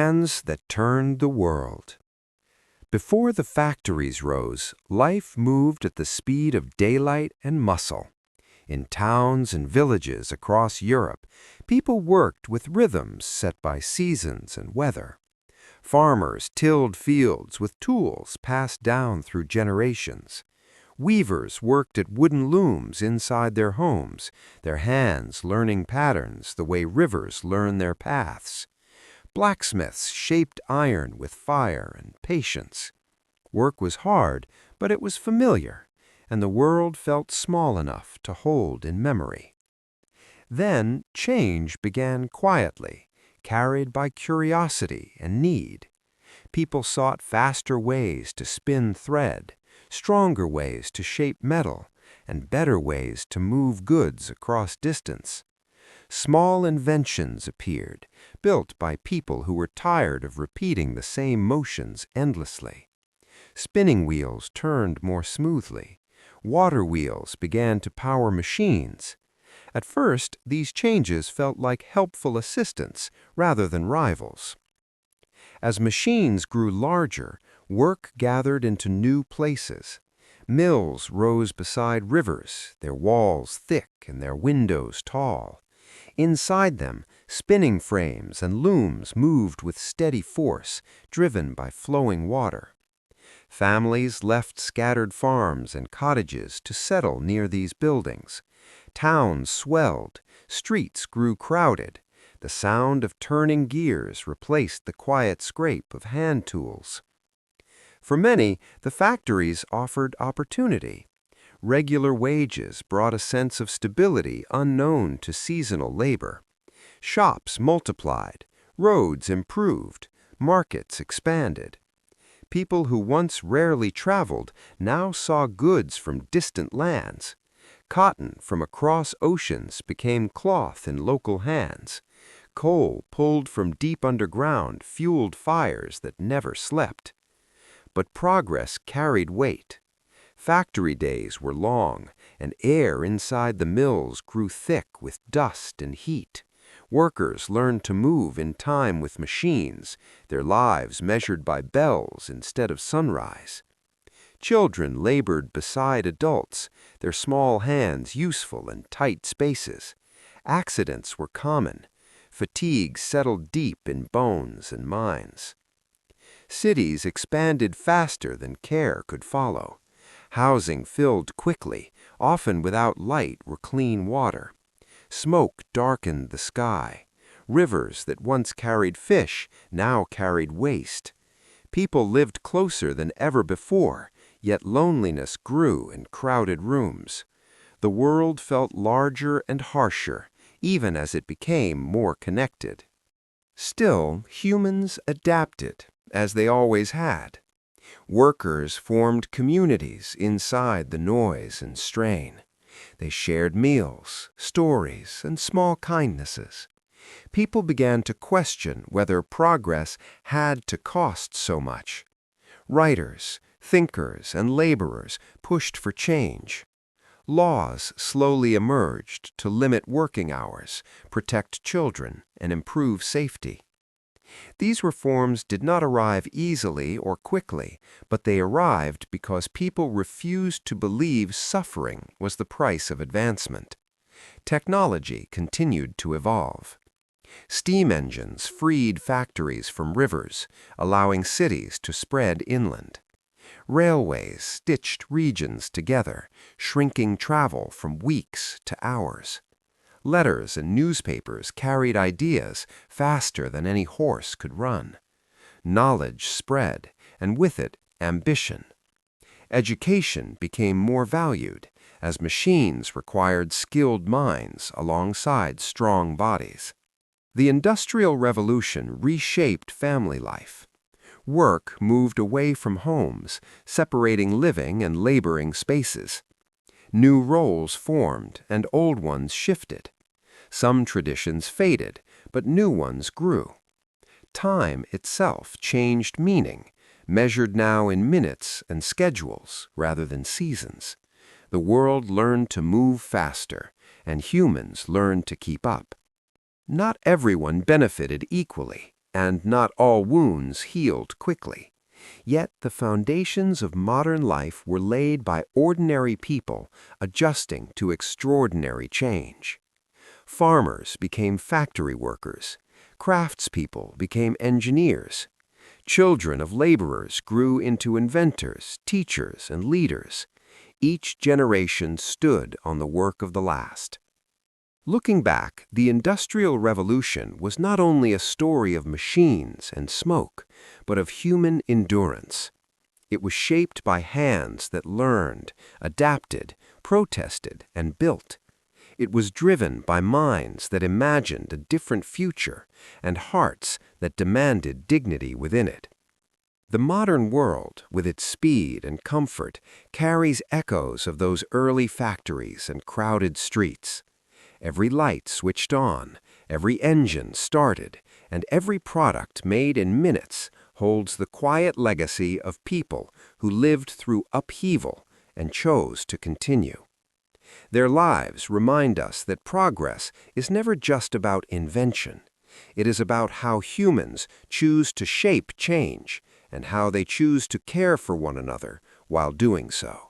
Hands that turned the world. Before the factories rose, life moved at the speed of daylight and muscle. In towns and villages across Europe, people worked with rhythms set by seasons and weather. Farmers tilled fields with tools passed down through generations. Weavers worked at wooden looms inside their homes, their hands learning patterns the way rivers learn their paths. Blacksmiths shaped iron with fire and patience. Work was hard, but it was familiar, and the world felt small enough to hold in memory. Then change began quietly, carried by curiosity and need. People sought faster ways to spin thread, stronger ways to shape metal, and better ways to move goods across distance. Small inventions appeared, built by people who were tired of repeating the same motions endlessly. Spinning wheels turned more smoothly. Water wheels began to power machines. At first, these changes felt like helpful assistants rather than rivals. As machines grew larger, work gathered into new places. Mills rose beside rivers, their walls thick and their windows tall. Inside them, spinning frames and looms moved with steady force, driven by flowing water. Families left scattered farms and cottages to settle near these buildings. Towns swelled, streets grew crowded. The sound of turning gears replaced the quiet scrape of hand tools. For many, the factories offered opportunity. Regular wages brought a sense of stability unknown to seasonal labor. Shops multiplied, roads improved, markets expanded. People who once rarely traveled now saw goods from distant lands. Cotton from across oceans became cloth in local hands. Coal pulled from deep underground fueled fires that never slept. But progress carried weight. Factory days were long, and air inside the mills grew thick with dust and heat. Workers learned to move in time with machines, their lives measured by bells instead of sunrise. Children labored beside adults, their small hands useful in tight spaces. Accidents were common. Fatigue settled deep in bones and minds. Cities expanded faster than care could follow. Housing filled quickly, often without light or clean water. Smoke darkened the sky. Rivers that once carried fish now carried waste. People lived closer than ever before, yet loneliness grew in crowded rooms. The world felt larger and harsher, even as it became more connected. Still, humans adapted, as they always had. Workers formed communities inside the noise and strain. They shared meals, stories, and small kindnesses. People began to question whether progress had to cost so much. Writers, thinkers, and laborers pushed for change. Laws slowly emerged to limit working hours, protect children, and improve safety. These reforms did not arrive easily or quickly, but they arrived because people refused to believe suffering was the price of advancement. Technology continued to evolve. Steam engines freed factories from rivers, allowing cities to spread inland. Railways stitched regions together, shrinking travel from weeks to hours. Letters and newspapers carried ideas faster than any horse could run. Knowledge spread, and with it, ambition. Education became more valued, as machines required skilled minds alongside strong bodies. The Industrial Revolution reshaped family life. Work moved away from homes, separating living and laboring spaces. New roles formed and old ones shifted. Some traditions faded, but new ones grew. Time itself changed meaning, measured now in minutes and schedules rather than seasons. The world learned to move faster, and humans learned to keep up. Not everyone benefited equally, and not all wounds healed quickly. Yet the foundations of modern life were laid by ordinary people adjusting to extraordinary change. Farmers became factory workers. Craftspeople became engineers. Children of laborers grew into inventors, teachers, and leaders. Each generation stood on the work of the last. Looking back, the Industrial Revolution was not only a story of machines and smoke, but of human endurance. It was shaped by hands that learned, adapted, protested, and built. It was driven by minds that imagined a different future and hearts that demanded dignity within it. The modern world, with its speed and comfort, carries echoes of those early factories and crowded streets. Every light switched on, every engine started, and every product made in minutes holds the quiet legacy of people who lived through upheaval and chose to continue. Their lives remind us that progress is never just about invention. It is about how humans choose to shape change and how they choose to care for one another while doing so.